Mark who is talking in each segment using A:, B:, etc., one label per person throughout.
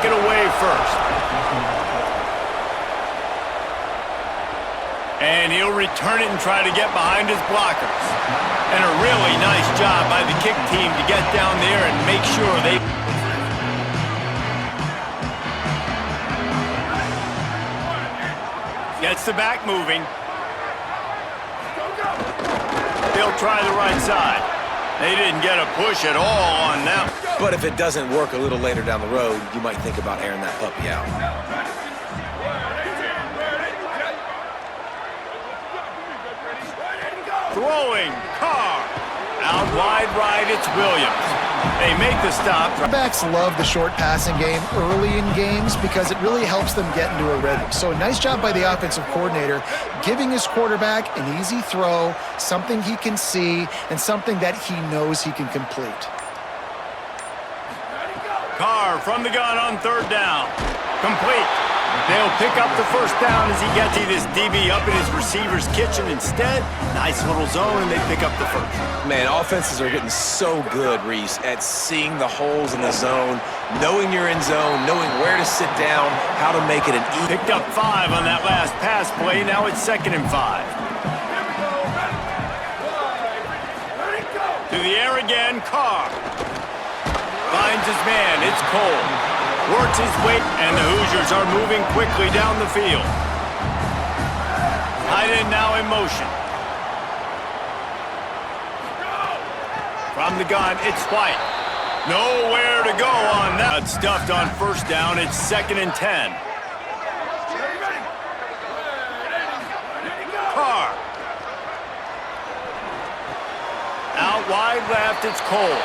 A: it away first. And he'll return it and try to get behind his blockers. And a really nice job by the kick team to get down there and make sure they... Gets the back moving. They'll try the right side. They didn't get a push at all on them.
B: But if it doesn't work a little later down the road, you might think about airing that puppy out.
A: Throwing, Carr. Out wide right, it's Williams. They make the stop.
C: Quarterbacks love the short passing game early in games because it really helps them get into a rhythm. So a nice job by the offensive coordinator giving his quarterback an easy throw, something he can see, and something that he knows he can complete.
A: Carr from the gun on third down. Complete. They'll pick up the first down as he gets this DB up in his receiver's kitchen instead. Nice little zone, and they pick up the first.
B: Man, offenses are getting so good, Reese, at seeing the holes in the zone, knowing you're in zone, knowing where to sit down, how to make it an easy.
A: Picked up 5 on that last pass play. Now it's 2nd and 5. To the air again, Carr. Finds his man, it's Cole. Works his way, and the Hoosiers are moving quickly down the field. Tight end now in motion. From the gun, it's White. Nowhere to go on that. Stuffed on first down, it's 2nd and 10. Carr. Out wide left, it's Cole.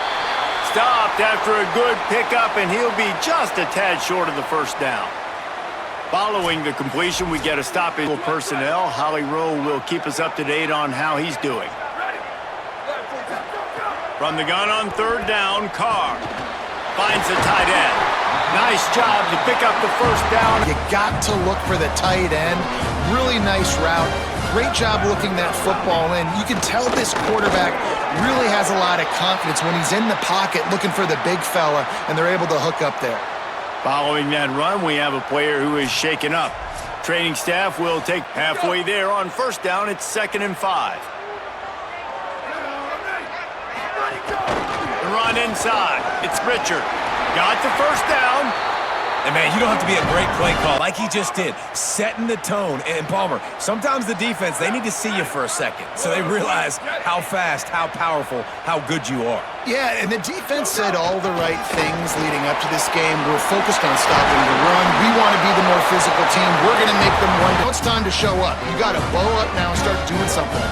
A: Stopped after a good pickup, and he'll be just a tad short of the first down. Following the completion, we get a stop in personnel. Holly Rowe will keep us up to date on how he's doing. From the gun on third down, Carr finds the tight end. Nice job to pick up the first down.
C: You got to look for the tight end. Really nice route. Great job looking that football in. You can tell this quarterback really has a lot of confidence when he's in the pocket looking for the big fella, and they're able to hook up there.
A: Following that run, we have a player who is shaken up. Training staff will take halfway there on first down. It's 2nd and 5. The run inside. It's Richard. Got the first down.
B: And, man, you don't have to be a great play call like he just did, setting the tone. And, Palmer, sometimes the defense, they need to see you for a second so they realize how fast, how powerful, how good you are.
C: Yeah, and the defense said all the right things leading up to this game. We're focused on stopping the run. We want to be the more physical team. We're going to make them run. Now it's time to show up. You got to bow up now and start doing something.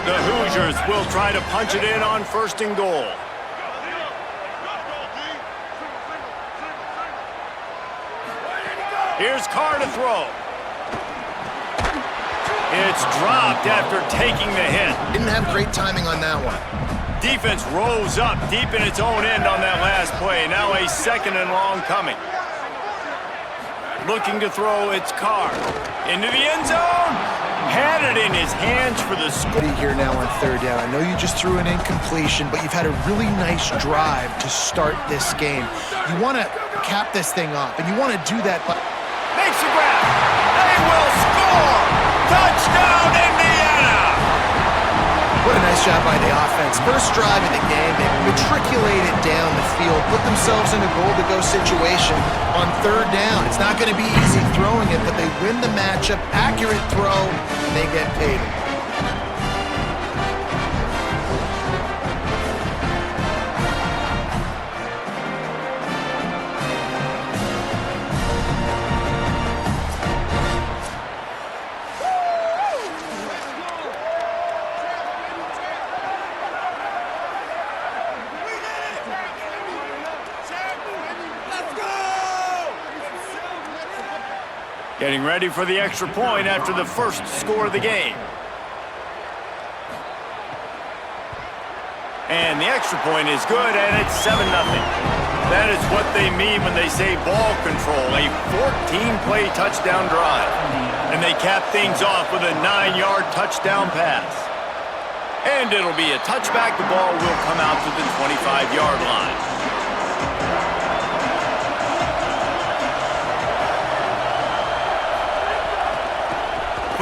A: The Hoosiers will try to punch it in on 1st and goal. Here's Carr to throw. It's dropped after taking the hit.
C: Didn't have great timing on that one.
A: Defense rose up deep in its own end on that last play. Now a 2nd and long coming. Looking to throw, it's Carr. Into the end zone. Had it in his hands for the score.
C: Here now on third down. I know you just threw an incompletion, but you've had a really nice drive to start this game. You want to cap this thing off, and you want to do that.
A: Makes the grab. They will score. Touchdown, Indiana.
C: What a nice job by the offense. First drive of the game, they matriculated down the field, put themselves in a goal-to-go situation on third down. It's not going to be easy throwing it, but they win the matchup, accurate throw, and they get paid.
A: Getting ready for the extra point after the first score of the game. And the extra point is good, and it's 7-0. That is what they mean when they say ball control, a 14-play touchdown drive. And they cap things off with a 9-yard touchdown pass. And it'll be a touchback. The ball will come out to the 25-yard line.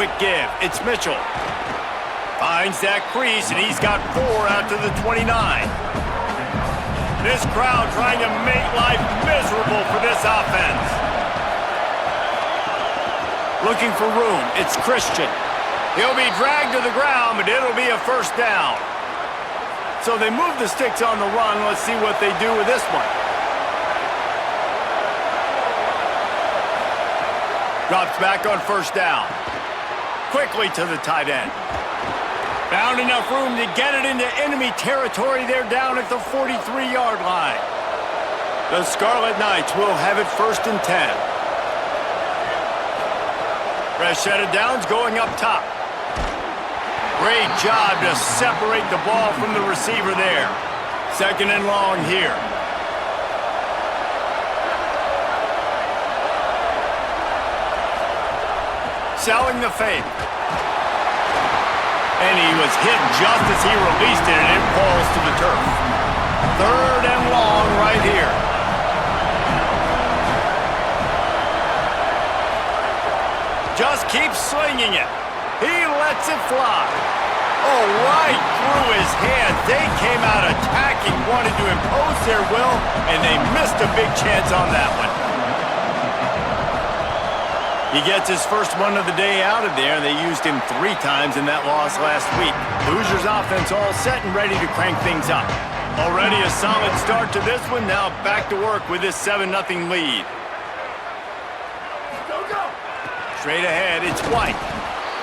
A: quick give. It's Mitchell. Finds that crease, and he's got 4 out to the 29. This crowd trying to make life miserable for this offense. Looking for room. It's Christian. He'll be dragged to the ground, but it'll be a first down. So they move the sticks on the run. Let's see what they do with this one. Drops back on first down. Quickly to the tight end. Found enough room to get it into enemy territory. They're down at the 43-yard line. The Scarlet Knights will have it 1st and 10. Fresh set of downs going up top. Great job to separate the ball from the receiver there. 2nd and long here. Selling the fake. And he was hit just as he released it, and it falls to the turf. 3rd and long right here. Just keeps slinging it. He lets it fly. Oh, right through his hands. They came out attacking, wanted to impose their will, and they missed a big chance on that one. He gets his first one of the day out of there. They used him 3 times in that loss last week. Hoosiers offense all set and ready to crank things up. Already a solid start to this one. Now back to work with this 7-0 lead. Straight ahead, it's White.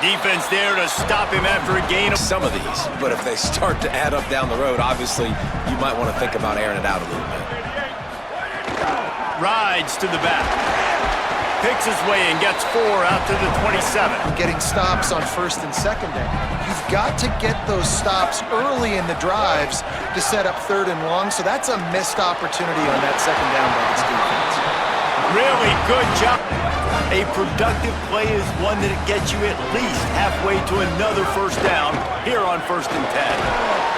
A: Defense there to stop him after a gain of
B: some of these, but if they start to add up down the road, obviously you might want to think about airing it out a little bit.
A: Rides to the back. Picks his way and gets 4 out to the 27.
C: Getting stops on 1st and 2nd down. You've got to get those stops early in the drives to set up 3rd and long, so that's a missed opportunity on that 2nd down by this defense.
A: Really good job. A productive play is one that gets you at least halfway to another first down here on 1st and 10.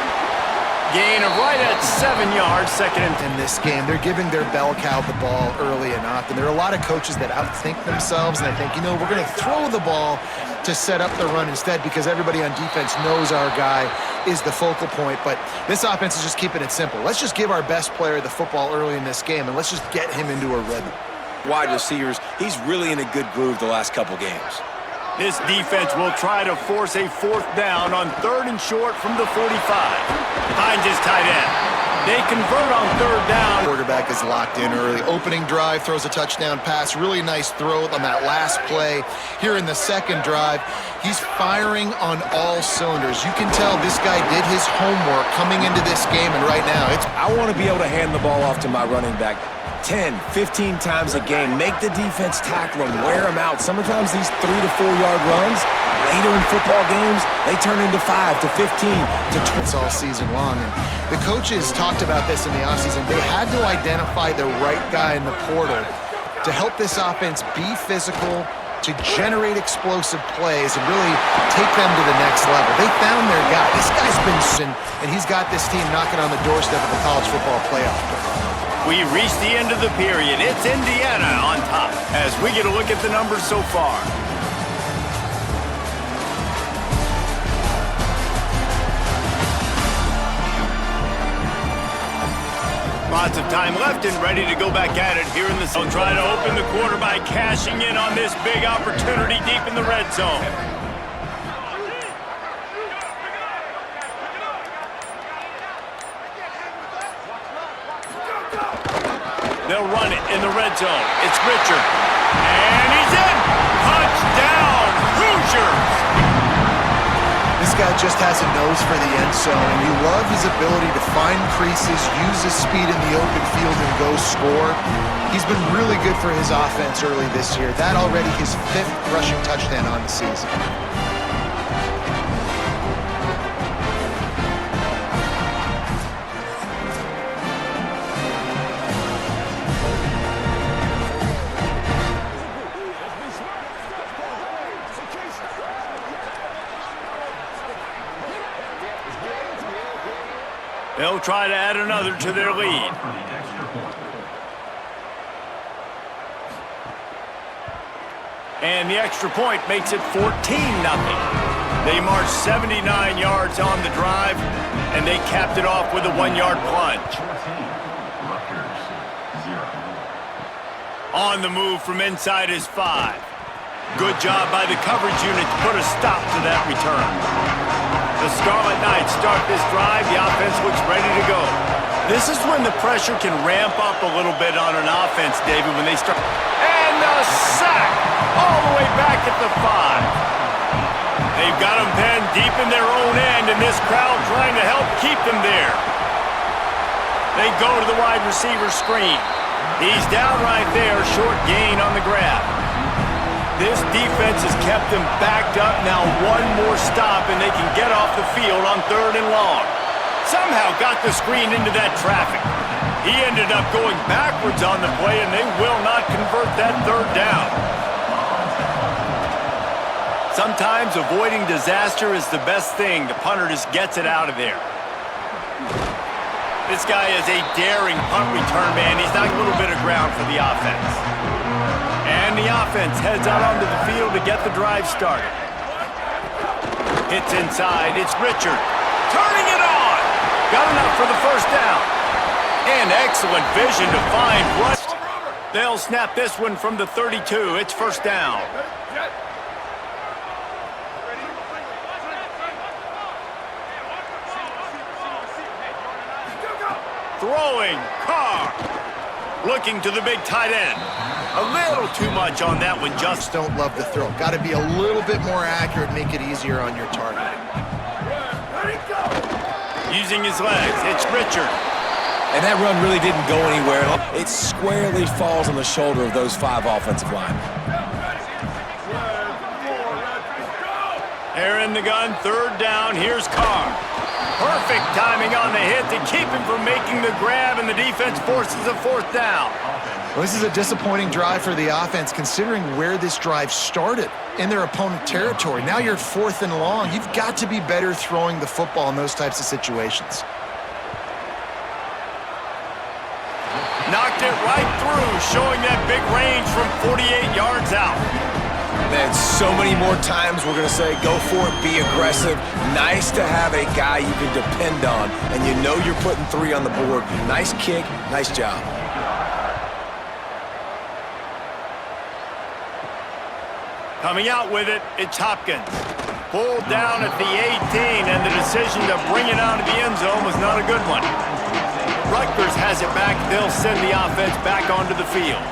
A: Gain of right at 7 yards, 2nd and 10.
C: In this game, they're giving their bell cow the ball early and often. There are a lot of coaches that outthink themselves, and they think, you know, we're going to throw the ball to set up the run instead because everybody on defense knows our guy is the focal point. But this offense is just keeping it simple. Let's just give our best player the football early in this game, and let's just get him into a rhythm.
B: Wide receivers, he's really in a good groove the last couple games.
A: This defense will try to force a 4th down on 3rd and short from the 45. Finds his tight end. They convert on 3rd down.
C: Quarterback is locked in early. Opening drive, throws a touchdown pass. Really nice throw on that last play. Here in the 2nd drive, he's firing on all cylinders. You can tell this guy did his homework coming into this game, and right now
B: I want to be able to hand the ball off to my running back 10, 15 times a game. Make the defense tackle them, wear them out. Sometimes these 3 to 4 yard runs, later in football games, they turn into 5 to 15 to 20.
C: All season long. And the coaches talked about this in the offseason. They had to identify the right guy in the portal to help this offense be physical, to generate explosive plays, and really take them to the next level. They found their guy. This guy's been, and he's got this team knocking on the doorstep of the college football playoff.
A: We reach the end of the period. It's Indiana on top as we get a look at the numbers so far. Lots of time left and ready to go back at it here in the zone. They'll try to open the quarter by cashing in on this big opportunity deep in the red zone. They'll run it in the red zone. It's Richard. And he's in! Touchdown, Hoosiers!
C: This guy just has a nose for the end zone, and you love his ability to find creases, use his speed in the open field, and go score. He's been really good for his offense early this year. That already his 5th rushing touchdown on the season.
A: They'll try to add another to their lead. And the extra point makes it 14-0. They marched 79 yards on the drive, and they capped it off with a 1-yard plunge. On the move from inside his 5. Good job by the coverage unit to put a stop to that return. The Scarlet Knights start this drive. The offense looks ready to go. This is when the pressure can ramp up a little bit on an offense, David, when they start. And the sack all the way back at the 5. They've got them pinned deep in their own end, and this crowd trying to help keep them there. They go to the wide receiver screen. He's down right there, short gain on the grab. This defense has kept them backed up. Now one more stop, and they can get off the field on 3rd and long. Somehow got the screen into that traffic. He ended up going backwards on the play, and they will not convert that 3rd down. Sometimes avoiding disaster is the best thing. The punter just gets it out of there. This guy is a daring punt return man. He's not a little bit of ground for the offense. And the offense heads out onto the field to get the drive started. Hits inside. It's Richard. Turning it on. Got enough for the 1st down. And excellent vision to find Rush. They'll snap this one from the 32. It's 1st down. Throwing, Carr. Looking to the big tight end. A little too much on that one, just
C: don't love the throw. Got to be a little bit more accurate, make it easier on your target.
A: Using his legs, it's Richard.
B: And that run really didn't go anywhere. It squarely falls on the shoulder of those 5 offensive linemen.
A: They're in the gun, 3rd down, here's Carr. Perfect timing on the hit to keep him from making the grab, and the defense forces a 4th down.
C: Well, this is a disappointing drive for the offense, considering where this drive started in their opponent territory. Now you're 4th and long. You've got to be better throwing the football in those types of situations.
A: Knocked it right through, showing that big range from 48 yards out.
B: Man, so many more times we're going to say, go for it, be aggressive. Nice to have a guy you can depend on, and you know you're putting 3 on the board. Nice kick, nice job.
A: Coming out with it, it's Hopkins. Pulled down at the 18, and the decision to bring it out of the end zone was not a good one. Rutgers has it back. They'll send the offense back onto the field.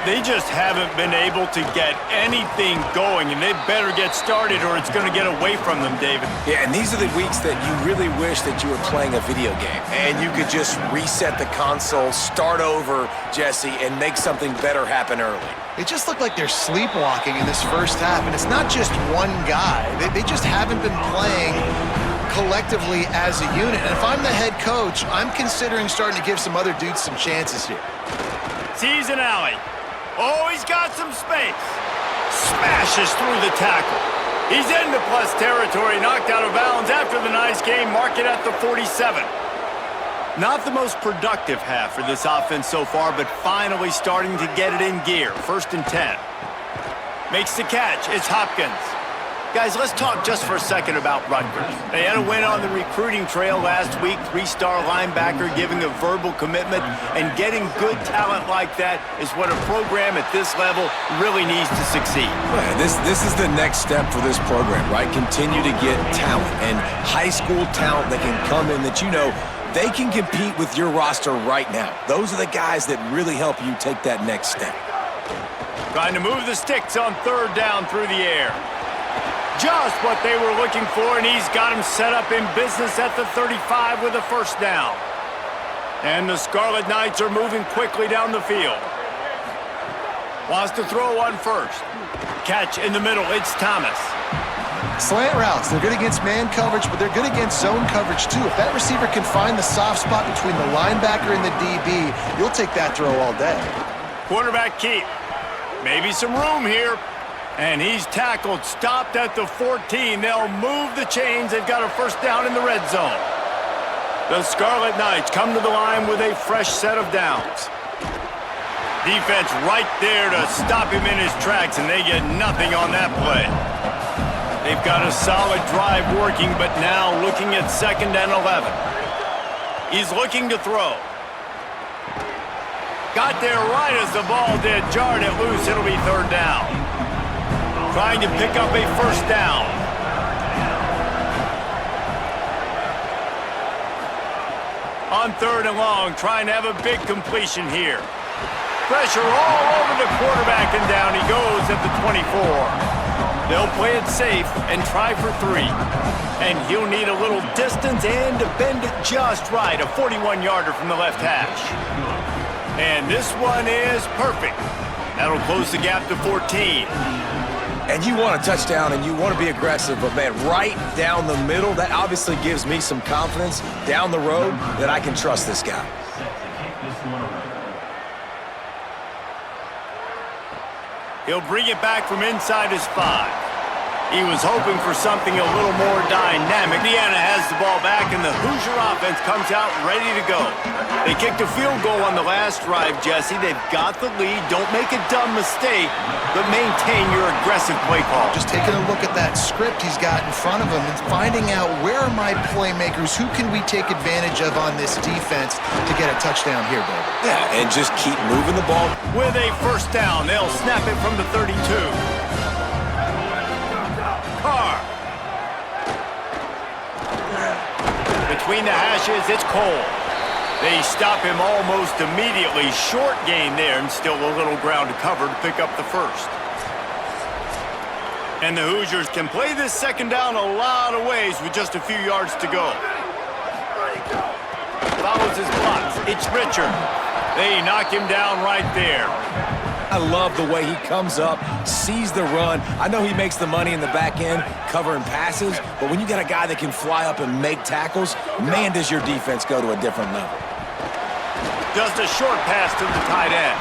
A: They just haven't been able to get anything going, and they better get started or it's going to get away from them, David.
B: Yeah, and these are the weeks that you really wish that you were playing a video game and you could just reset the console, start over, Jesse, and make something better happen early.
C: It just looked like they're sleepwalking in this 1st half, and it's not just one guy. They just haven't been playing collectively as a unit. And if I'm the head coach, I'm considering starting to give some other dudes some chances here.
A: Sees an alley. Oh, he's got some space. Smashes through the tackle. He's into plus territory, knocked out of bounds after the nice game. Mark it at the 47. Not the most productive half for this offense so far, but finally starting to get it in gear. 1st and 10. Makes the catch. It's Hopkins. Guys, let's talk just for a second about Rutgers. They had a win on the recruiting trail last week. 3-star linebacker giving a verbal commitment, and getting good talent like that is what a program at this level really needs to succeed.
B: Well, this is the next step for this program, right? Continue to get talent, and high school talent that can come in that you know they can compete with your roster right now. Those are the guys that really help you take that next step.
A: Trying to move the sticks on 3rd down through the air. Just what they were looking for, and he's got him set up in business at the 35 with a 1st down. And the Scarlet Knights are moving quickly down the field. Wants to throw on 1st. Catch in the middle, it's Thomas.
C: Slant routes, they're good against man coverage, but they're good against zone coverage too. If that receiver can find the soft spot between the linebacker and the DB, you'll take that throw all day.
A: Quarterback keep. Maybe some room here. And he's tackled, stopped at the 14. They'll move the chains. They've got a 1st down in the red zone. The Scarlet Knights come to the line with a fresh set of downs. Defense right there to stop him in his tracks, and they get nothing on that play. They've got a solid drive working, but now looking at 2nd and 11. He's looking to throw. Got there right as the ball did. Jarred it loose. It'll be 3rd down. Trying to pick up a 1st down. On 3rd and long, trying to have a big completion here. Pressure all over the quarterback, and down he goes at the 24. They'll play it safe and try for 3. And he'll need a little distance and to bend it just right. A 41-yarder from the left hash. And this one is perfect. That'll close the gap to 14.
B: And you want a touchdown and you want to be aggressive, but man, right down the middle, that obviously gives me some confidence down the road that I can trust this guy.
A: He'll bring it back from inside his 5. He was hoping for something a little more dynamic. Indiana has the ball back, and the Hoosier offense comes out ready to go. They kicked a field goal on the last drive, Jesse. They've got the lead. Don't make a dumb mistake, but maintain your aggressive play call.
C: Just taking a look at that script he's got in front of him and finding out where are my playmakers, who can we take advantage of on this defense to get a touchdown here, baby.
B: Yeah, and just keep moving the ball.
A: With a 1st down, they'll snap it from the 32. Carr. Between the hashes, it's Cole. They stop him almost immediately. Short gain there, and still a little ground to cover to pick up the 1st. And the Hoosiers can play this 2nd down a lot of ways with just a few yards to go. Follows his blocks. It's Richard. They knock him down right there.
B: I love the way he comes up, sees the run. I know he makes the money in the back end covering passes, but when you got a guy that can fly up and make tackles, man, does your defense go to a different level.
A: Just a short pass to the tight end.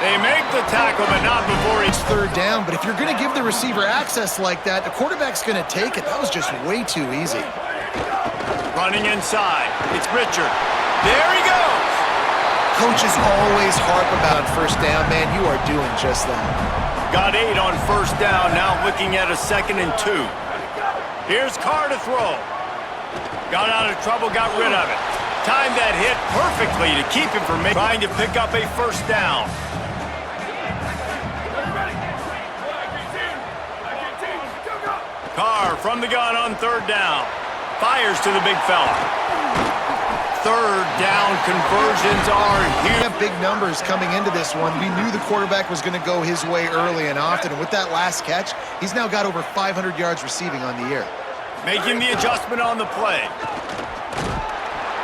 A: They make the tackle, but not before
C: It's 3rd down, but if you're going to give the receiver access like that, the quarterback's going to take it. That was just way too easy.
A: Running inside. It's Richard. There he goes.
C: Coaches always harp about 1st down. Man, you are doing just that.
A: Got 8 on 1st down. Now looking at a 2nd and 2. Here's Carr to throw. Got out of trouble, got rid of it. Timed that hit perfectly to keep him from trying to pick up a 1st down. Carr from the gun on 3rd down. Fires to the big fella. 3rd down conversions are huge.
C: We have big numbers coming into this one. We knew the quarterback was going to go his way early and often, and with that last catch, he's now got over 500 yards receiving on the year.
A: Making the adjustment on the play.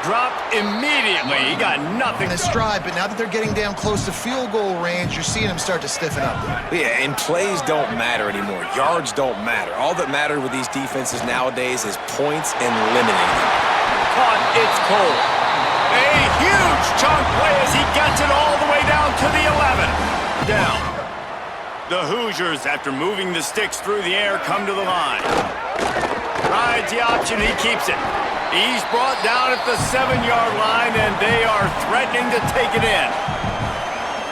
A: Dropped immediately. He got nothing.
C: In a stride, but now that they're getting down close to field goal range, you're seeing him start to stiffen up.
B: Yeah, and plays don't matter anymore. Yards don't matter. All that matters with these defenses nowadays is points and limiting them.
A: Caught, it's Cole. A huge chunk play as he gets it all the way down to the 11. Down. The Hoosiers, after moving the sticks through the air, come to the line. Rides the option, he keeps it. He's brought down at the 7-yard line, and they are threatening to take it in.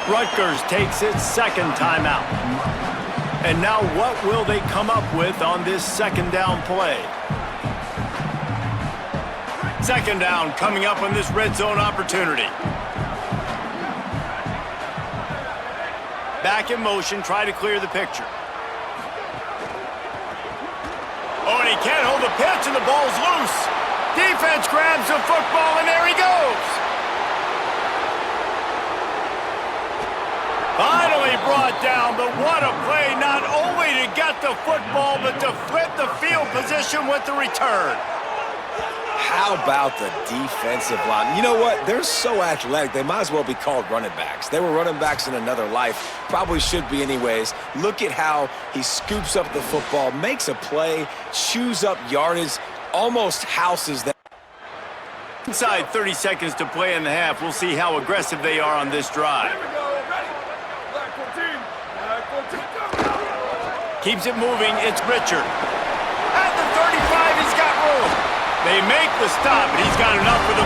A: Rutgers takes its 2nd timeout. And now what will they come up with on this 2nd down play? 2nd down coming up on this red zone opportunity. Back in motion, try to clear the picture. Oh, and he can't hold the pitch, and the ball's loose. Defense grabs the football, and there he goes. Finally brought down, but what a play, not only to get the football, but to flip the field position with the return.
B: How about the defensive line? You know what? They're so athletic, they might as well be called running backs. They were running backs in another life. Probably should be anyways. Look at how he scoops up the football, makes a play, chews up yardage, almost houses them.
A: Inside 30 seconds to play in the half. We'll see how aggressive they are on this drive. Keeps it moving. It's Richard. At the 35, he's got room. They make the stop, and he's got enough for the...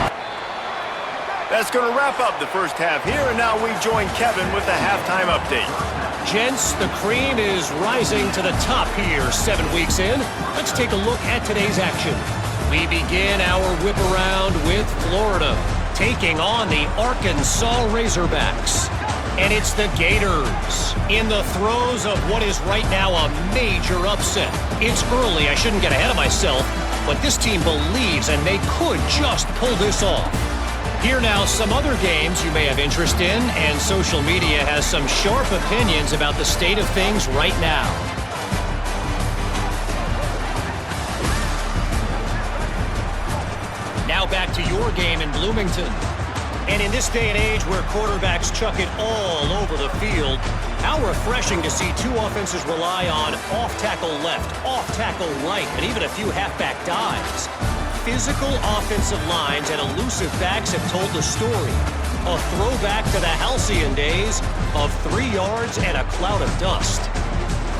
A: That's going to wrap up the first half here, and now we join Kevin with the halftime update.
D: Gents, the cream is rising to the top here 7 weeks in. Let's take a look at today's action. We begin our whip around with Florida, taking on the Arkansas Razorbacks. And it's the Gators in the throes of what is right now a major upset. It's early, I shouldn't get ahead of myself, but this team believes and they could just pull this off. Here now, some other games you may have interest in, and social media has some sharp opinions about the state of things right now. Now back to your game in Bloomington. And in this day and age where quarterbacks chuck it all over the field, how refreshing to see two offenses rely on off-tackle left, off-tackle right, and even a few halfback dives. Physical offensive lines and elusive backs have told the story. A throwback to the halcyon days of 3 yards and a cloud of dust.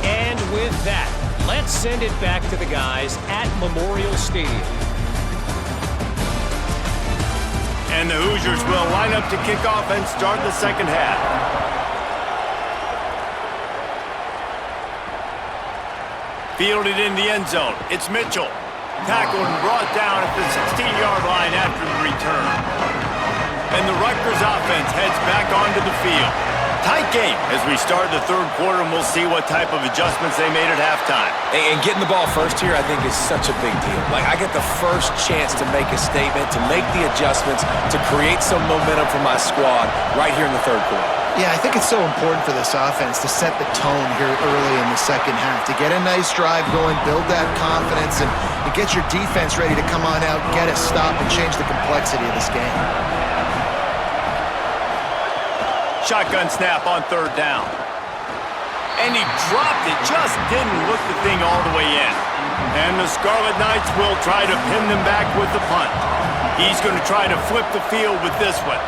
D: And with that, let's send it back to the guys at Memorial Stadium.
A: And the Hoosiers will line up to kick off and start the second half. Fielded in the end zone, it's Mitchell. Tackled and brought down at the 16-yard line after the return. And the Rutgers offense heads back onto the field. Tight game as we start the third quarter, and we'll see what type of adjustments they made at halftime.
B: And getting the ball first here, I think, is such a big deal. Like, I get the first chance to make a statement, to make the adjustments, to create some momentum for my squad right here in the third quarter.
C: Yeah, I think it's so important for this offense to set the tone here early in the second half, to get a nice drive going, build that confidence, and get your defense ready to come on out, get a stop, and change the complexity of this game.
A: Shotgun snap on third down. And he dropped it, just didn't look the thing all the way in. And the Scarlet Knights will try to pin them back with the punt. He's going to try to flip the field with this one.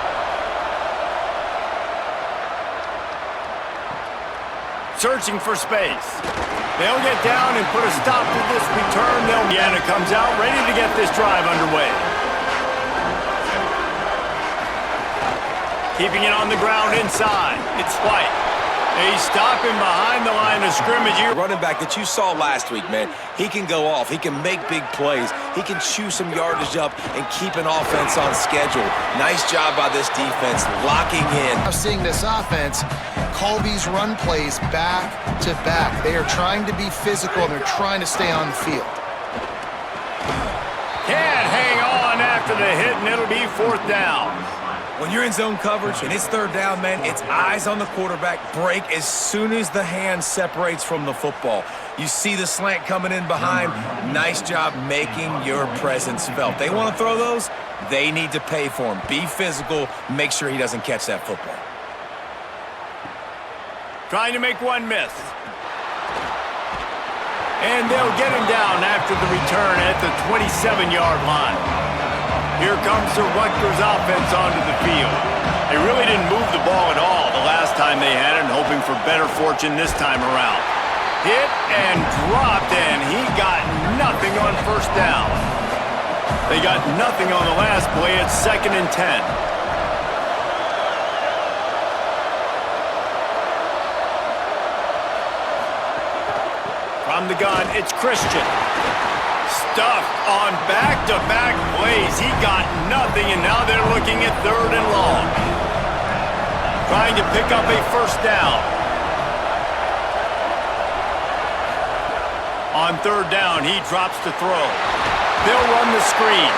A: Searching for space. They'll get down and put a stop to this return. Indiana comes out ready to get this drive underway. Keeping it on the ground inside. It's White. They stop him behind the line of scrimmage here.
B: The running back that you saw last week, man, he can go off. He can make big plays. He can chew some yardage up and keep an offense on schedule. Nice job by this defense locking in.
C: Now seeing this offense call these run plays back to back. They are trying to be physical, and they're trying to stay on the field.
A: Can't hang on after the hit, and it'll be fourth down.
B: When you're in zone coverage and it's third down, man, it's eyes on the quarterback. Break as soon as the hand separates from the football. You see the slant coming in behind. Nice job making your presence felt. They want to throw those, they need to pay for them. Be physical, make sure he doesn't catch that football.
A: Trying to make one miss. And they'll get him down after the return at the 27-yard line. Here comes the Rutgers offense onto the field. They really didn't move the ball at all the last time they had it, and hoping for better fortune this time around. Hit and dropped, and he got nothing on first down. They got nothing on the last play. It's 2nd and 10. From the gun, it's Christian. Stuffed on back-to-back plays. He got nothing, and now they're looking at 3rd and long. Trying to pick up a first down. On 3rd down, he drops to throw. They'll run the screen.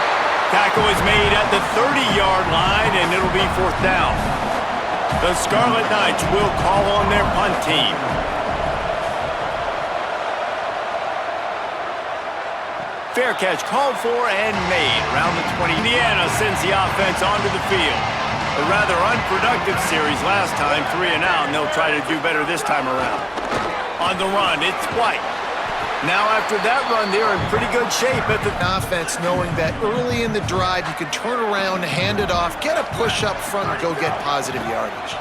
A: Tackle is made at the 30-yard line, and it'll be 4th down. The Scarlet Knights will call on their punt team. Fair catch called for and made around the 20. Indiana sends the offense onto the field. A rather unproductive series last time, 3 and out, and they'll try to do better this time around. On the run, it's White. Now after that run, they're in pretty good shape at the
C: Offense knowing that early in the drive you can turn around, hand it off, get a push up front, and go get positive yardage.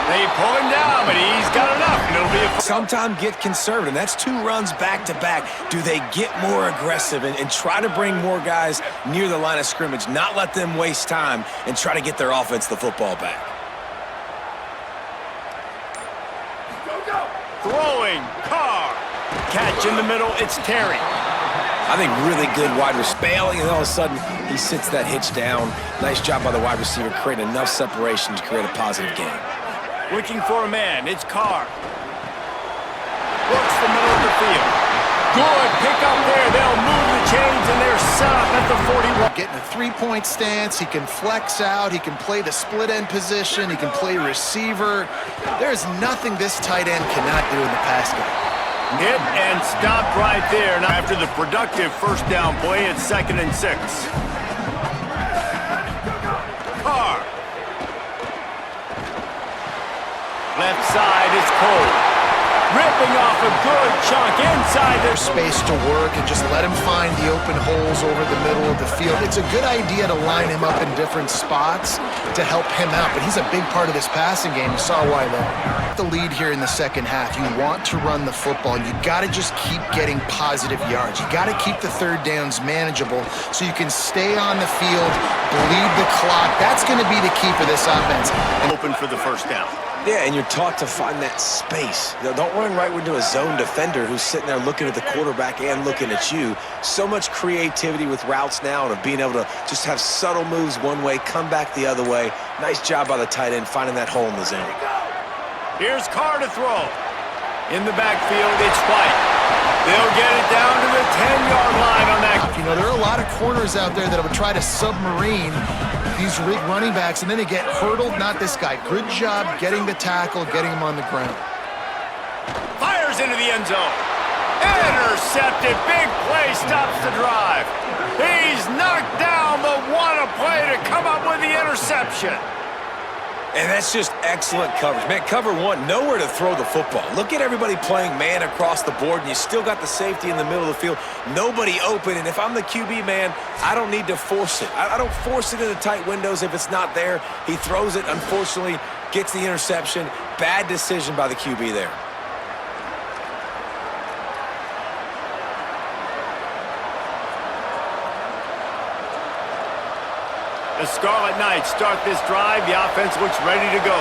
A: They pull him down, but he's got enough, and it'll It'll be a...
B: Sometimes get conservative. That's 2 runs back-to-back. Do they get more aggressive and try to bring more guys near the line of scrimmage, not let them waste time, and try to get their offense the football back?
A: Throwing, Carr. Catch in the middle, it's Terry.
B: I think really good wide receiver. Bailing, and all of a sudden, he sits that hitch down. Nice job by the wide receiver, creating enough separation to create a positive game.
A: Looking for a man, it's Carr. Works the middle of the field. Good pick up there. They'll move the chains, and they're set up at the 41.
C: Getting a 3-point stance, he can flex out, he can play the split end position, he can play receiver. There's nothing this tight end cannot do in the pass game.
A: Hit and stopped right there. Now after the productive first down play, it's 2nd and 6. Carr. Left side is Cole. Ripping off a good chunk inside their
C: Space to work and just let him find the open holes over the middle of the field. It's a good idea to line him up in different spots to help him out, but he's a big part of this passing game. You saw why there. The lead here in the second half. You want to run the football. You got to just keep getting positive yards. You got to keep the third downs manageable so you can stay on the field, bleed the clock. That's going to be the key for this offense.
A: and open for the first down.
B: Yeah, and you're taught to find that space. You know, don't run right into a zone defender who's sitting there looking at the quarterback and looking at you. So much creativity with routes now and of being able to just have subtle moves one way, come back the other way. Nice job by the tight end finding that hole in the zone.
A: Here's Carr to throw. In the backfield, it's White. They'll get it down to the 10-yard line on that.
C: You know, there are a lot of corners out there that would try to submarine these running backs, and then they get hurdled. Not this guy. Good job getting the tackle, getting him on the ground.
A: Fires into the end zone. Intercepted. Big play stops the drive. He's knocked down, but what a play to come up with the interception.
B: And that's just excellent coverage. Man, cover one, nowhere to throw the football. Look at everybody playing man across the board, and you still got the safety in the middle of the field. Nobody open, and if I'm the QB, man, I don't need to force it. I don't force it into tight windows if it's not there. He throws it, unfortunately, gets the interception. Bad decision by the QB there.
A: The Scarlet Knights start this drive. The offense looks ready to go.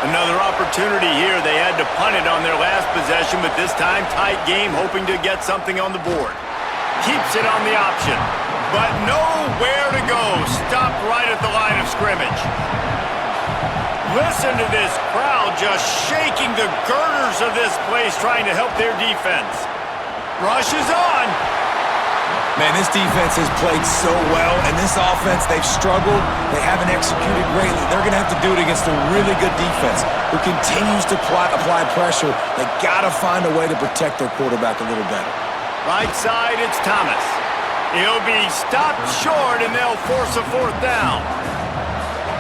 A: Another opportunity here. They had to punt it on their last possession, but this time tight game, hoping to get something on the board. Keeps it on the option, but nowhere to go. Stopped right at the line of scrimmage. Listen to this crowd just shaking the girders of this place, trying to help their defense. Rush is on.
B: Man, this defense has played so well, and this offense, they've struggled. They haven't executed greatly. They're going to have to do it against a really good defense who continues to apply pressure. They got to find a way to protect their quarterback a little better.
A: Right side, it's Thomas. He'll be stopped short, and they'll force a fourth down.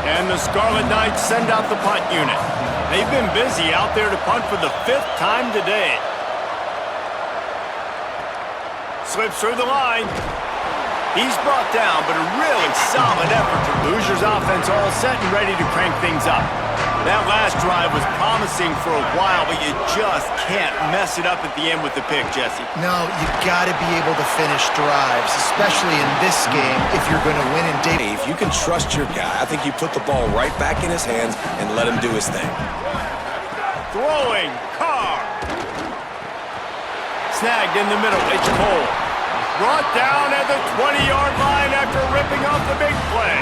A: And the Scarlet Knights send out the punt unit. They've been busy out there to punt for the 5th time today. Slips through the line. He's brought down, but a really solid effort. The Hoosiers offense all set and ready to crank things up. That last drive was promising for a while, but you just can't mess it up at the end with the pick, Jesse.
C: No, you got to be able to finish drives, especially in this game if you're going to win in day.
B: If you can trust your guy, I think you put the ball right back in his hands and let him do his thing.
A: Throwing, Carr. Snagged in the middle, it's Cole. Brought down at the 20-yard line after ripping off the big play.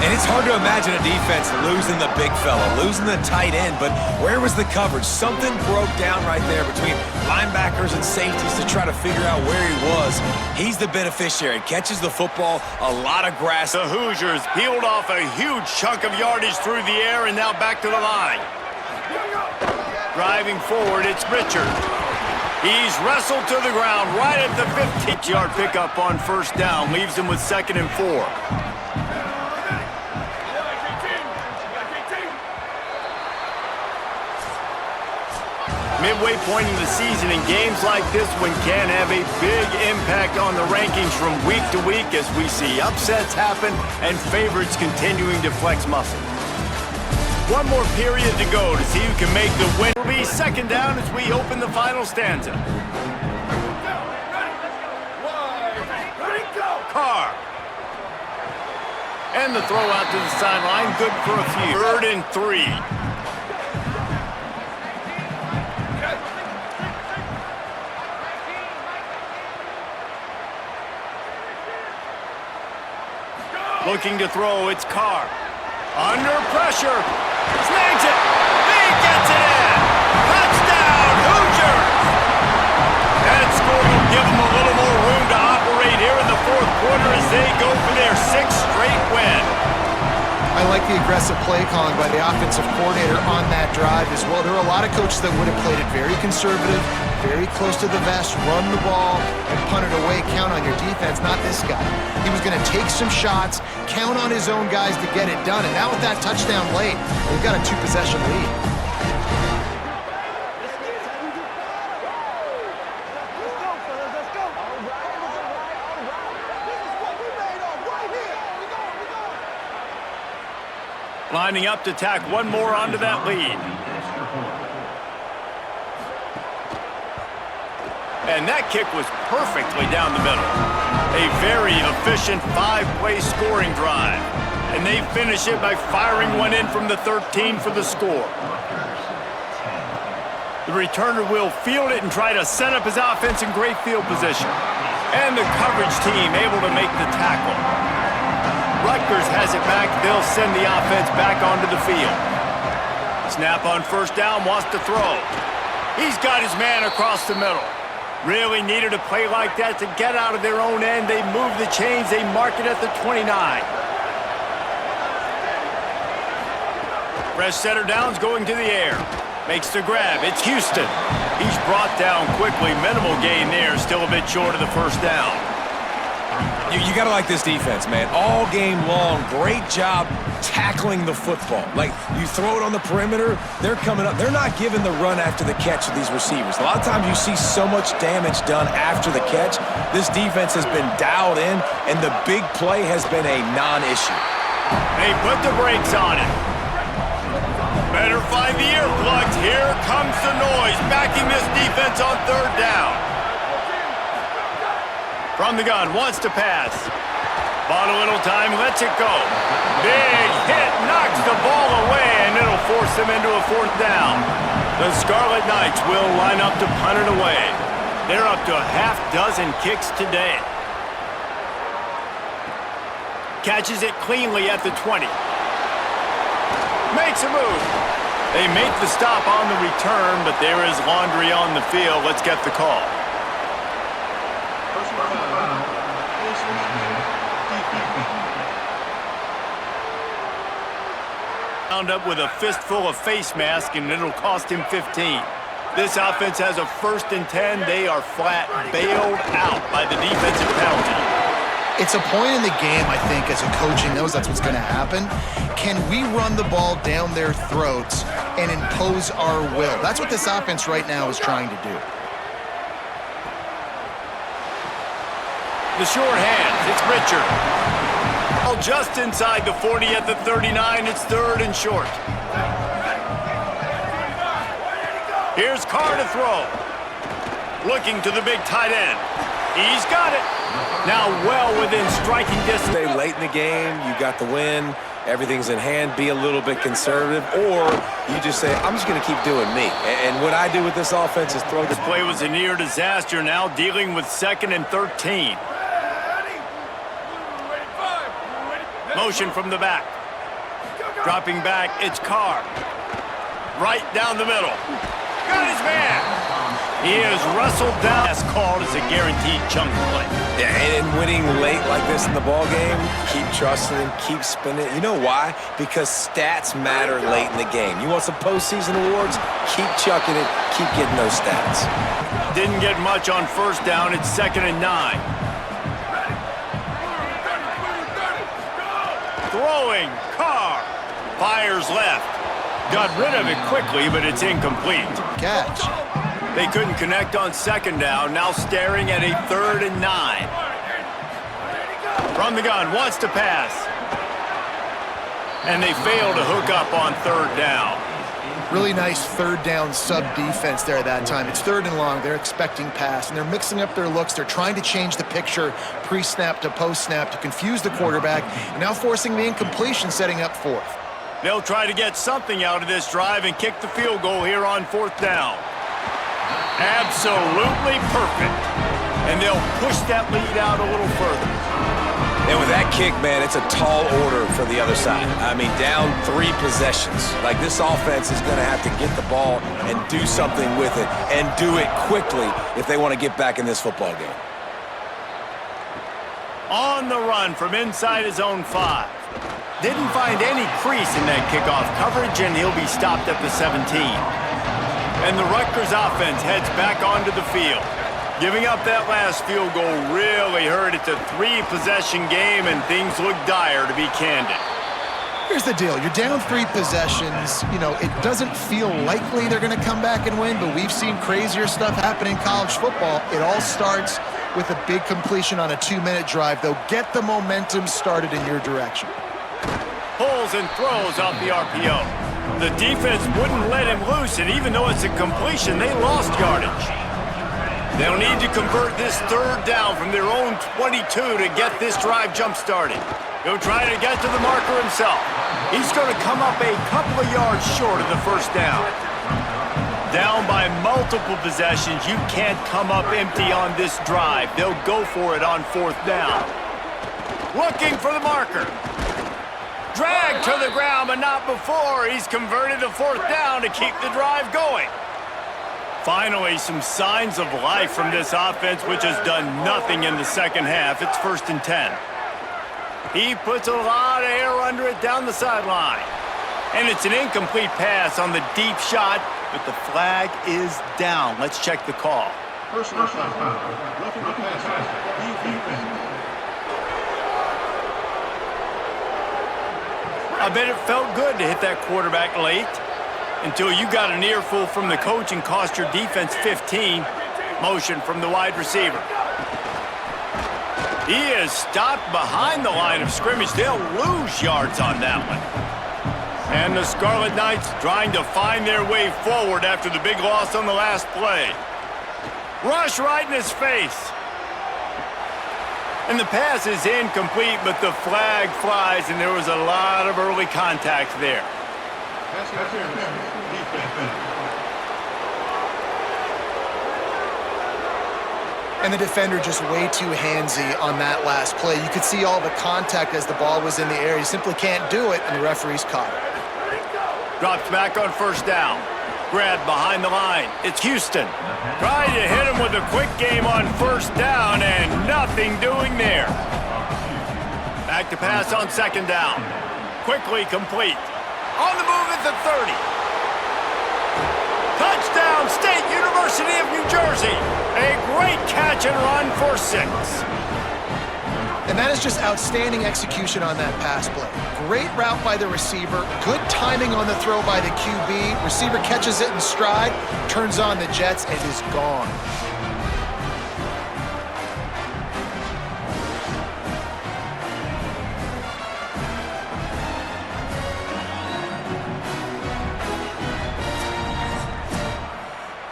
B: And it's hard to imagine a defense losing the big fella, losing the tight end, but where was the coverage? Something broke down right there between linebackers and safeties to try to figure out where he was. He's the beneficiary, catches the football, a lot of grass.
A: The Hoosiers peeled off a huge chunk of yardage through the air and now back to the line. Driving forward, it's Richard. He's wrestled to the ground right at the 15-yard pickup on first down. Leaves him with 2nd and 4. Midway point in the season, and games like this one can have a big impact on the rankings from week to week as we see upsets happen and favorites continuing to flex muscle. One more period to go to see who can make the win. It'll be second down as we open the final stanza. Carr. And the throw out to the sideline, good for a few. 3rd and 3. Looking to throw, it's Carr. Under pressure. Snags it. He gets it in. Touchdown, Hoosiers. That score will give them a little more room to operate here in the 4th quarter as they go for their 6th straight win.
C: I like the aggressive play calling by the offensive coordinator on that drive as well. There are a lot of coaches that would have played it very conservative, very close to the vest, run the ball, and punt it away. Count on your defense, not this guy. He was going to take some shots, count on his own guys to get it done. And now with that touchdown late, they've got a 2-possession lead.
A: Lining up to tack one more onto that lead. And that kick was perfectly down the middle. A very efficient 5-play scoring drive. And they finish it by firing one in from the 13 for the score. The returner will field it and try to set up his offense in great field position. And the coverage team able to make the tackle. Rutgers has it back. They'll send the offense back onto the field. Snap on 1st down, wants to throw. He's got his man across the middle. Really needed a play like that to get out of their own end. They move the chains. They mark it at the 29. Fresh setter down's going to the air. Makes the grab. It's Houston. He's brought down quickly. Minimal gain there. Still a bit short of the 1st down.
B: You got to like this defense, man. All game long, great job tackling the football. Like, you throw it on the perimeter, they're coming up. They're not giving the run after the catch with these receivers. A lot of times you see so much damage done after the catch. This defense has been dialed in, and the big play has been a non-issue.
A: They put the brakes on it. Better find the earplugs. Here comes the noise, backing this defense on 3rd down. From the gun, wants to pass. Bought a little time, lets it go. Big hit, knocks the ball away, and it'll force them into a 4th down. The Scarlet Knights will line up to punt it away. They're up to a half-dozen kicks today. Catches it cleanly at the 20. Makes a move. They make the stop on the return, but there is laundry on the field. Let's get the call. Wound up with a fistful of face mask, and it'll cost him 15. This offense has a 1st and 10. They are flat bailed out by the defensive penalty.
C: It's a point in the game, I think, as a coach who knows that's what's going to happen. Can we run the ball down their throats and impose our will? That's what this offense right now is trying to do.
A: The short hands, it's Richard. Just inside the 40 at the 39, it's 3rd and short. Here's Carr to throw. Looking to the big tight end. He's got it. Now well within striking distance.
B: Stay late in the game, you got the win, everything's in hand, be a little bit conservative, or you just say, I'm just going to keep doing me. And what I do with this offense is throw
A: this play was a near disaster, now dealing with 2nd and 13. Motion from the back. Dropping back, it's Carr. Right down the middle. Got his man. He is wrestled down. That's called as a guaranteed chunk play.
B: Yeah, and winning late like this in the ball game, keep trusting him, keep spinning. You know why? Because stats matter late in the game. You want some postseason awards? Keep chucking it, keep getting those stats.
A: Didn't get much on 1st down. It's 2nd and 9. Throwing, Carr. Fires left. Got rid of it quickly, but it's incomplete.
C: Catch.
A: They couldn't connect on 2nd down, now staring at a 3rd and 9. From the gun, wants to pass. and they fail to hook up on third down.
C: Really nice third down sub defense there that time. It's third and long. They're expecting pass, and they're mixing up their looks. They're trying to change the picture pre-snap to post-snap to confuse the quarterback, and now forcing the incompletion, setting up fourth.
A: They'll try to get something out of this drive and kick the field goal here on fourth down. Absolutely perfect. And they'll push that lead out a little further.
B: And with that kick, man, it's a tall order for the other side. I mean, down 3 possessions. Like, this offense is going to have to get the ball and do something with it, and do it quickly if they want to get back in this football game.
A: On the run from inside his own 5. Didn't find any crease in that kickoff coverage, and he'll be stopped at the 17. And the Rutgers offense heads back onto the field. Giving up that last field goal really hurt. It's a 3-possession game, and things look dire, to be candid.
C: Here's the deal. You're down 3 possessions. You know, it doesn't feel likely they're going to come back and win, but we've seen crazier stuff happen in college football. It all starts with a big completion on a 2-minute drive. They'll get the momentum started in your direction.
A: Pulls and throws off the RPO. The defense wouldn't let him loose, and even though it's a completion, they lost yardage. They'll need to convert this third down from their own 22 to get this drive jump-started. He'll try to get to the marker himself. He's going to come up a couple of yards short of the first down. Down by multiple possessions, you can't come up empty on this drive. They'll go for it on fourth down. Looking for the marker. Dragged to the ground, but not before. He's converted to fourth down to keep the drive going. Finally, some signs of life from this offense, which has done nothing in the second half. It's 1st and 10. He puts a lot of air under it down the sideline. And it's an incomplete pass on the deep shot, but the flag is down. Let's check the call.
E: Personal foul. Roughing the passer.
A: I bet it felt good to hit that quarterback late until you got an earful from the coach and cost your defense 15. Motion from the wide receiver. He is stopped behind the line of scrimmage. They'll lose yards on that one. And the Scarlet Knights trying to find their way forward after the big loss on the last play. Rush right in his face. And the pass is incomplete, but the flag flies, and there was a lot of early contact there.
C: And the defender just way too handsy on that last play. You could see all the contact as the ball was in the air. You simply can't do it, and the referee's caught it.
A: Drops back on first down. Grab behind the line. It's Houston. Trying to hit him with a quick game on first down, and nothing doing there. Back to pass on second down. Quickly complete. On the move at the 30. Touchdown, State University of New Jersey. A great catch and run for 6.
C: And that is just outstanding execution on that pass play. Great route by the receiver, good timing on the throw by the QB. Receiver catches it in stride, turns on the jets, and is gone.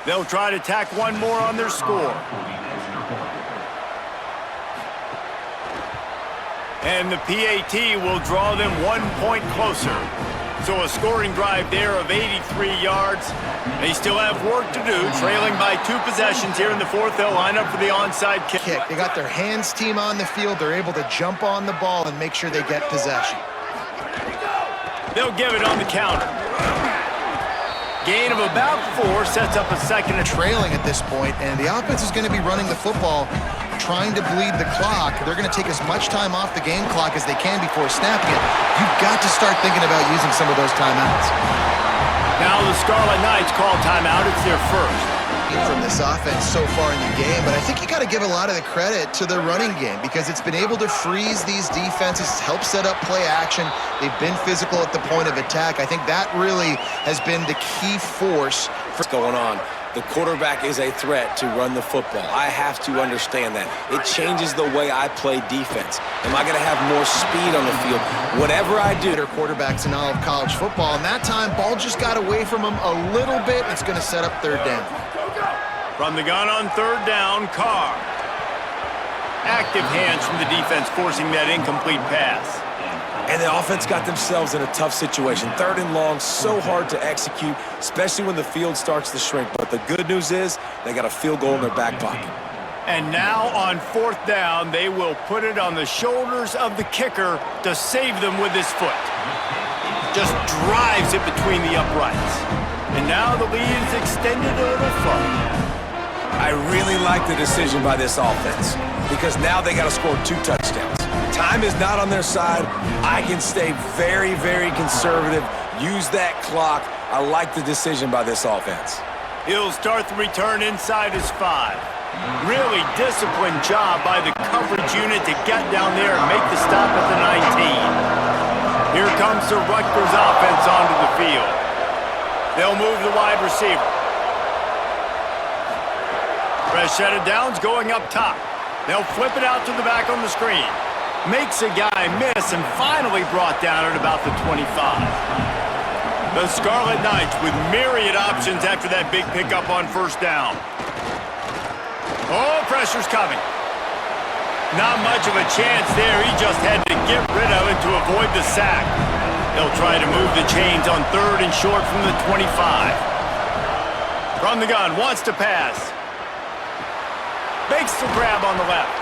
A: They'll try to tack one more on their score. And the PAT will draw them 1 point closer. So a scoring drive there of 83 yards. They still have work to do, trailing by 2 possessions here in the fourth. They'll line up for the onside kick.
C: They got their hands team on the field. They're able to jump on the ball and make sure they get possession.
A: They'll give it on the counter. Gain of about 4 sets up a second.
C: Trailing at this point, and the offense is going to be running the football, trying to bleed the clock. They're going to take as much time off the game clock as they can before snapping it. You've got to start thinking about using some of those timeouts.
A: Now the Scarlet Knights call timeout. It's their first.
C: From this offense so far in the game, but I think you got to give a lot of the credit to the running game because it's been able to freeze these defenses, help set up play action. They've been physical at the point of attack. I think that really has been the key force.
B: What's going on? The quarterback is a threat to run the football. I have to understand that. It changes the way I play defense. Am I going to have more speed on the field? Whatever I do.
C: Their quarterbacks in all of college football, and that time, ball just got away from him a little bit. It's going to set up third down.
A: From the gun on third down, Carr. Active hands from the defense forcing that incomplete pass.
B: And the offense got themselves in a tough situation. Third and long, so hard to execute, especially when the field starts to shrink. But the good news is they got a field goal in their back pocket.
A: And now on fourth down, they will put it on the shoulders of the kicker to save them with his foot. Just drives it between the uprights. And now the lead is extended a little further.
B: I really like the decision by this offense because now they got to score 2 touchdowns. Time is not on their side. I can stay very, very conservative, use that clock. I like the decision by this offense.
A: He'll start the return inside his 5. Really disciplined job by the coverage unit to get down there and make the stop at the 19. Here comes the Rutgers offense onto the field. They'll move the wide receiver. Fresh set of downs going up top. They'll flip it out to the back on the screen. Makes a guy miss and finally brought down at about the 25. The Scarlet Knights with myriad options after that big pickup on first down. Oh, pressure's coming. Not much of a chance there. He just had to get rid of it to avoid the sack. They'll try to move the chains on third and short from the 25. From the gun, wants to pass. Makes the grab on the left.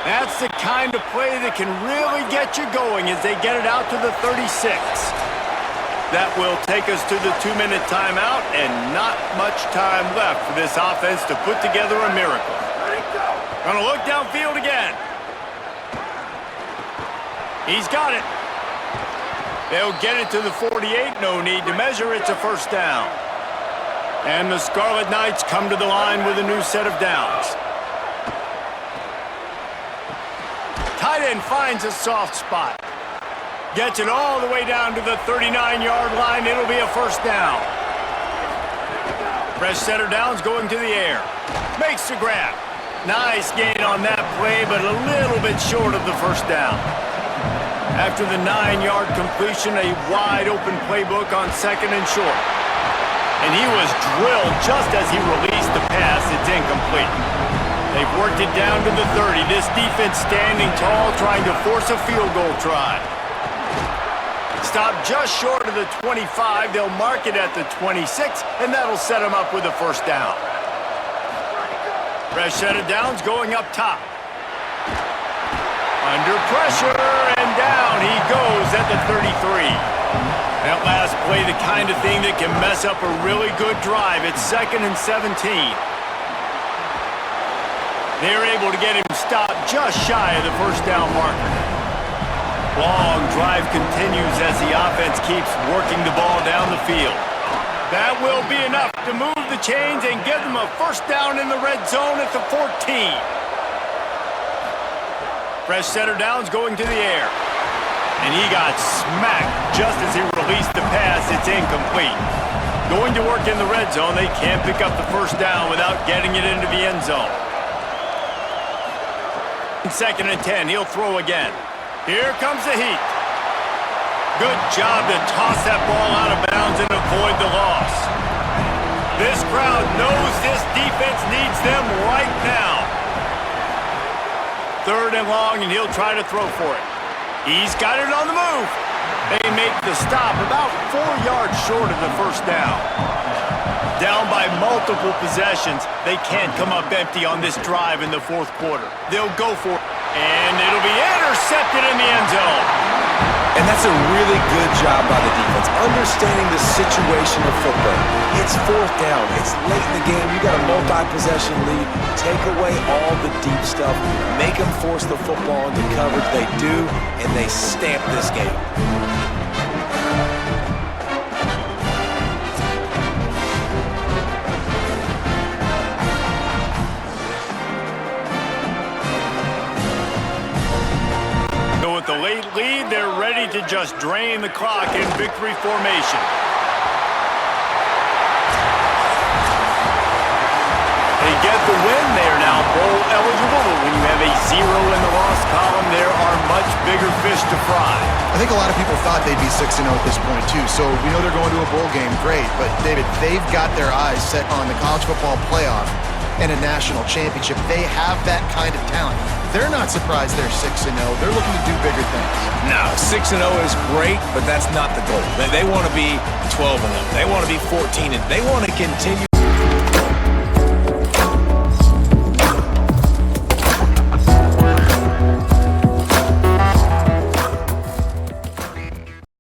A: That's the kind of play that can really get you going as they get it out to the 36. That will take us to the 2-minute timeout, and not much time left for this offense to put together a miracle. Gonna look downfield again. He's got it. They'll get it to the 48. No need to measure. It's a first down. And the Scarlet Knights come to the line with a new set of downs. Tight end finds a soft spot. Gets it all the way down to the 39-yard line. It'll be a first down. Fresh setter downs going to the air. Makes the grab. Nice gain on that play, but a little bit short of the first down. After the 9-yard completion, a wide-open playbook on second and short. And he was drilled just as he released the pass. It's incomplete. They've worked it down to the 30. This defense standing tall, trying to force a field goal try. Stop just short of the 25. They'll mark it at the 26, and that'll set them up with a first down. Fresh set of downs going up top. Under pressure, and down he goes at the 33. That last play, the kind of thing that can mess up a really good drive. It's 2nd and 17. They're able to get him stopped just shy of the first down marker. Long drive continues as the offense keeps working the ball down the field. That will be enough to move the chains and give them a first down in the red zone at the 14. Fresh setter downs going to the air. And he got smacked just as he released the pass. It's incomplete. Going to work in the red zone, they can't pick up the first down without getting it into the end zone. 2nd and 10, he'll throw again. Here comes the heat. Good job to toss that ball out of bounds and avoid the loss. This crowd knows this defense needs them right now. 3rd and long, and he'll try to throw for it. He's got it on the move. They make the stop about 4 yards short of the first down. Down by multiple possessions, they can't come up empty on this drive in the 4th quarter. They'll go for it, and it'll be intercepted in the end zone.
B: And that's a really good job by the defense, understanding the situation of football. It's 4th down. It's late in the game. You got a multi-possession lead. Take away all the deep stuff. Make them force the football into coverage. They do, and they stamp this game.
A: With the late lead, they're ready to just drain the clock in victory formation. zero in the loss column, there are much bigger fish to fry.
C: I think a lot of people thought they'd be 6-0 at this point, too. So we know they're going to a bowl game. Great. But, David, they've got their eyes set on the college football playoff and a national championship. They have that kind of talent. They're not surprised they're 6-0. They're looking to do bigger things.
B: No, 6-0 is great, but that's not the goal. They want to be 12-0. They want to be 14-0. They want to continue